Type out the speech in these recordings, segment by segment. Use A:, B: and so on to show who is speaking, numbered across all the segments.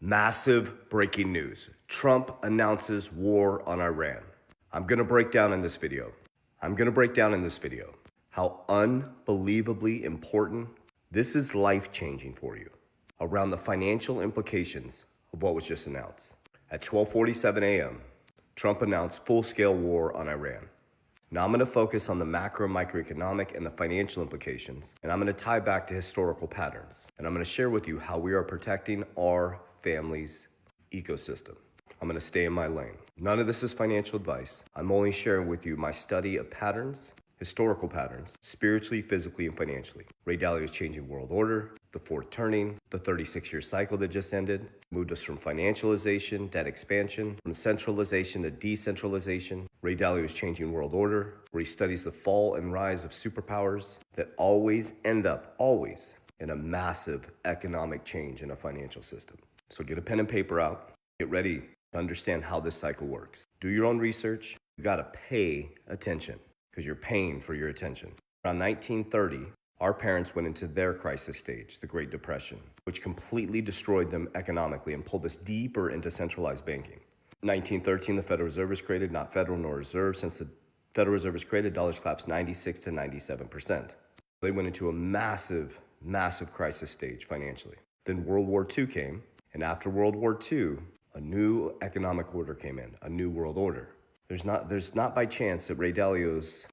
A: Massive breaking news. Trump announces war on Iran. I'm going to break down in this video how unbelievably important this is, life-changing for you, around the financial implications of what was just announced. At 12:47 a.m., Trump announced full-scale war on Iran. Now I'm going to focus on the macro, microeconomic, and the financial implications, and I'm going to tie back to historical patterns. And I'm going to share with you how we are protecting our family's ecosystem. I'm going to stay in my lane. None of this is financial advice. I'm only sharing with you my study of patterns, historical patterns, spiritually, physically, and financially. Ray Dalio's Changing World Order, the fourth turning, the 36-year cycle that just ended, moved us from financialization, debt expansion, from centralization to decentralization. Ray Dalio's Changing World Order, where he studies the fall and rise of superpowers that always end up, in a massive economic change in a financial system. So get a pen and paper out, get ready to understand how this cycle works. Do your own research. You got to pay attention because you're paying for your attention. Around 1930, our parents went into their crisis stage, the Great Depression, which completely destroyed them economically and pulled us deeper into centralized banking. 1913, the Federal Reserve was created, not federal nor reserve. Since the Federal Reserve was created, dollars collapsed 96 to 97%. They went into a massive crisis stage financially. Then World War II came, and after World War II, a new economic order came in, a new world order. There's not by chance that Ray Dalio's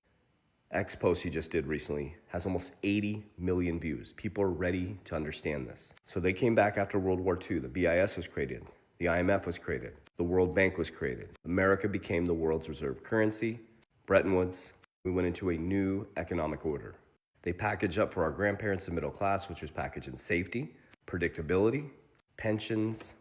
A: post he just did recently has almost 80 million views. People are ready to understand this. So they came back after World War II. The BIS was created. The IMF was created. The World Bank was created. America became the world's reserve currency. Bretton Woods. We went into a new economic order. They packaged up for our grandparents, the middle class, which was packaged in safety, predictability, pensions,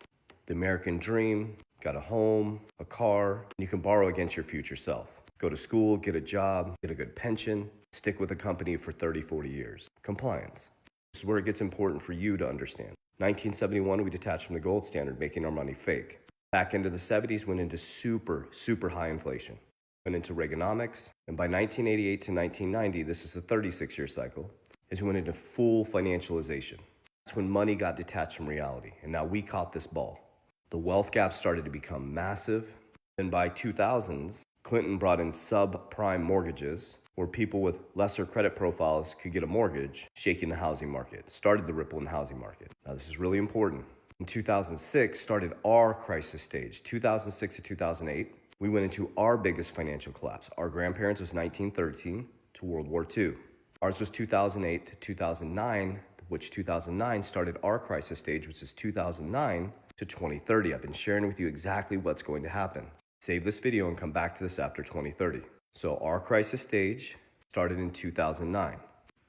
A: the American dream, got a home, a car, and you can borrow against your future self. Go to school, get a job, get a good pension, stick with a company for 30, 40 years. Compliance. This is where it gets important for you to understand. 1971, we detached from the gold standard, making our money fake. Back into the 70s, went into super high inflation. Went into Reaganomics, and by 1988 to 1990, this is the 36-year cycle, is we went into full financialization. That's when money got detached from reality, and now we caught this ball. The wealth gap started to become massive. Then by 2000s, Clinton brought in subprime mortgages where people with lesser credit profiles could get a mortgage, shaking the housing market, started the ripple in the housing market. Now this is really important. In 2006, started our crisis stage. 2006 to 2008, we went into our biggest financial collapse. Our grandparents was 1913 to World War II. Ours was 2008 to 2009, which 2009 started our crisis stage, which is 2009 to 2030. I've been sharing with you exactly what's going to happen. Save this video and come back to this after 2030. So our crisis stage started in 2009.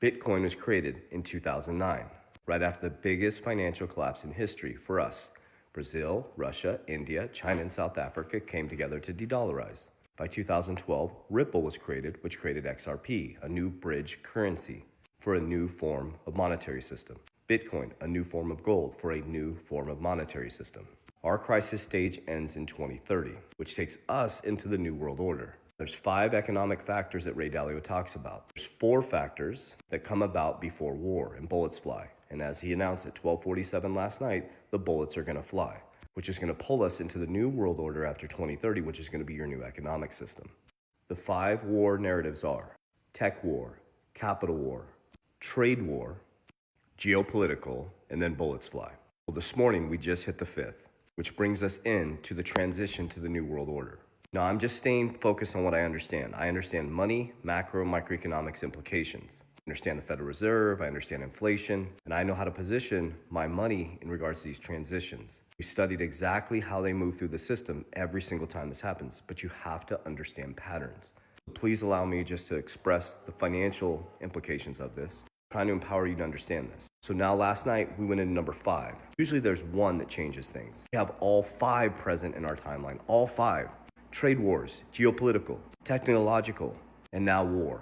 A: Bitcoin was created in 2009, right after the biggest financial collapse in history for us. Brazil, Russia, India, China, and South Africa came together to de-dollarize. By 2012, Ripple was created, which created XRP, a new bridge currency for a new form of monetary system. Bitcoin, a new form of gold for a new form of monetary system. Our crisis stage ends in 2030, which takes us into the New World Order. There's 5 economic factors that Ray Dalio talks about. There's 4 factors that come about before war and bullets fly. And as he announced at 12:47 last night, the bullets are going to fly, which is going to pull us into the New World Order after 2030, which is going to be your new economic system. The 5 war narratives are tech war, capital war, trade war, geopolitical, and then bullets fly. Well, this morning we just hit the 5th, which brings us into the transition to the New World Order. Now, I'm just staying focused on what I understand. I understand money, macro, microeconomics implications. I understand the Federal Reserve, I understand inflation, and I know how to position my money in regards to these transitions. We studied exactly how they move through the system every single time this happens, but you have to understand patterns. Please allow me just to express the financial implications of this, trying to empower you to understand this. So now last night, we went into number 5. Usually there's one that changes things. We have all 5 present in our timeline, all 5. Trade wars, geopolitical, technological, and now war.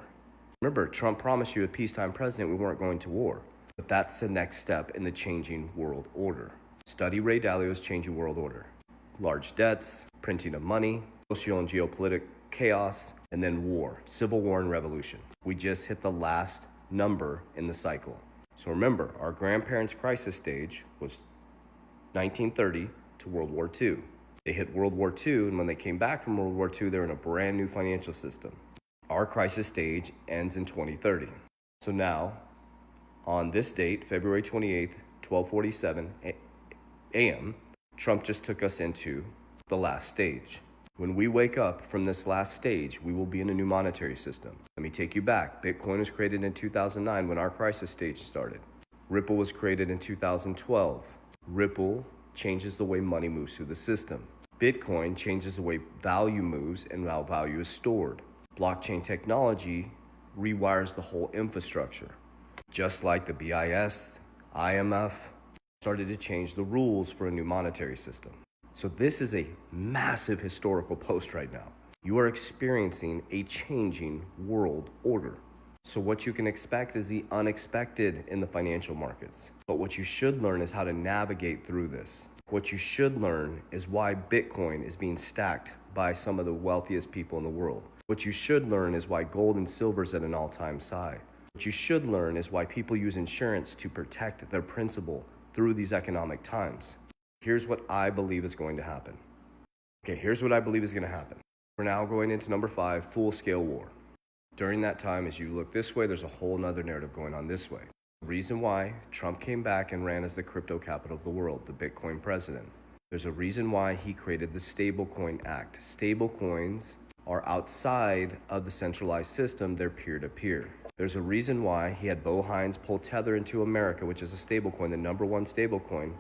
A: Remember, Trump promised you a peacetime president, we weren't going to war. But that's the next step in the changing world order. Study Ray Dalio's Changing World Order. Large debts, printing of money, social and geopolitical chaos, and then war, civil war and revolution. We just hit the last number in the cycle. So remember, our grandparents' crisis stage was 1930 to World War II. They hit World War II, and when they came back from World War II, they're in a brand new financial system. Our crisis stage ends in 2030. So now, on this date, February 28th, 12:47 a.m., Trump just took us into the last stage. When we wake up from this last stage, we will be in a new monetary system. Let me take you back. Bitcoin was created in 2009 when our crisis stage started. Ripple was created in 2012. Ripple changes the way money moves through the system. Bitcoin changes the way value moves and how value is stored. Blockchain technology rewires the whole infrastructure. Just like the BIS, IMF started to change the rules for a new monetary system. So this is a massive historical post right now. You are experiencing a changing world order. So what you can expect is the unexpected in the financial markets. But what you should learn is how to navigate through this. What you should learn is why Bitcoin is being stacked by some of the wealthiest people in the world. What you should learn is why gold and silver is at an all-time high. What you should learn is why people use insurance to protect their principal through these economic times. Here's what I believe is going to happen. Okay, here's what I believe is going to happen. We're now going into number 5, full-scale war. During that time, as you look this way, there's a whole nother narrative going on this way. The reason why Trump came back and ran as the crypto capital of the world, the Bitcoin president. There's a reason why he created the Stablecoin Act. Stablecoins are outside of the centralized system, they're peer-to-peer. There's a reason why he had Bo Hines pull Tether into America, which is a stablecoin, the number one stablecoin,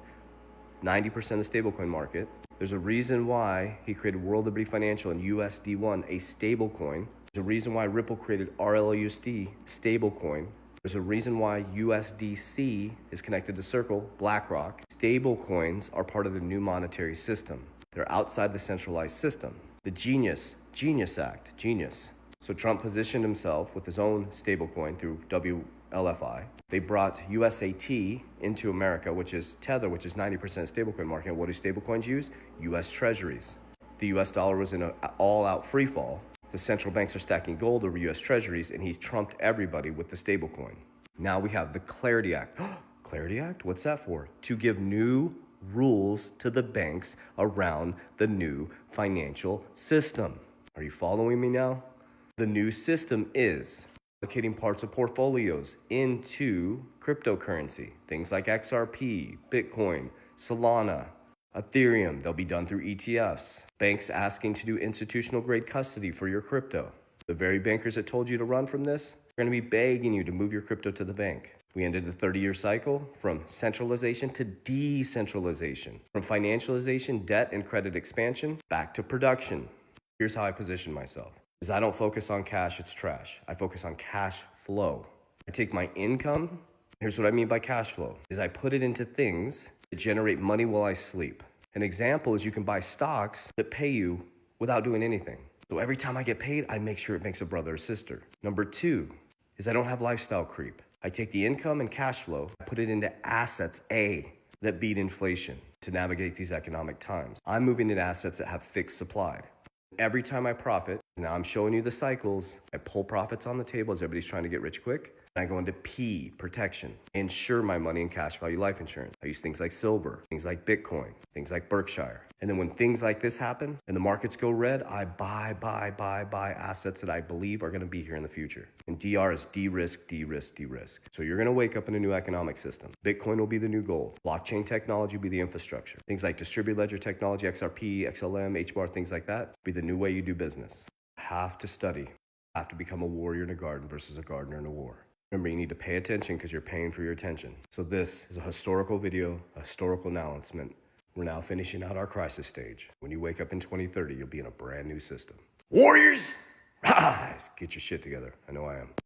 A: 90% of the stablecoin market. There's a reason why he created World Liberty Financial and USD1, a stablecoin. There's a reason why Ripple created RLUSD, stablecoin. There's a reason why USDC is connected to Circle, BlackRock. Stablecoins are part of the new monetary system. They're outside the centralized system. The Genius Act, genius. So Trump positioned himself with his own stablecoin through WLFI. They brought USAT into America, which is Tether, which is 90% stablecoin market. What do stablecoins use? US Treasuries. The US dollar was in an all-out free fall. The central banks are stacking gold over US Treasuries, and he's trumped everybody with the stablecoin. Now we have the Clarity Act. Clarity Act? What's that for? To give new rules to the banks around the new financial system. Are you following me now? The new system is allocating parts of portfolios into cryptocurrency. Things like XRP, Bitcoin, Solana, Ethereum. They'll be done through ETFs. Banks asking to do institutional grade custody for your crypto. The very bankers that told you to run from this are going to be begging you to move your crypto to the bank. We ended the 30-year cycle from centralization to decentralization, from financialization, debt, and credit expansion, back to production. Here's how I position myself. Is I don't focus on cash, it's trash. I focus on cash flow. I take my income, here's what I mean by cash flow, is I put it into things that generate money while I sleep. An example is you can buy stocks that pay you without doing anything. So every time I get paid, I make sure it makes a brother or sister. Number 2 is I don't have lifestyle creep. I take the income and cash flow, I put it into assets A that beat inflation to navigate these economic times. I'm moving into assets that have fixed supply. Every time I profit, now I'm showing you the cycles, I pull profits on the table as everybody's trying to get rich quick. And I go into P, protection. I insure my money in cash value life insurance. I use things like silver, things like Bitcoin, things like Berkshire. And then when things like this happen and the markets go red, I buy assets that I believe are going to be here in the future. And DR is de-risk, de-risk, de-risk. So you're going to wake up in a new economic system. Bitcoin will be the new gold. Blockchain technology will be the infrastructure. Things like distributed ledger technology, XRP, XLM, HBAR, things like that, will be the new way you do business. Have to study. Have to become a warrior in a garden versus a gardener in a war. Remember, you need to pay attention because you're paying for your attention. So this is a historical video, a historical announcement. We're now finishing out our crisis stage. When you wake up in 2030, you'll be in a brand new system. Warriors, rise! Get your shit together. I know I am.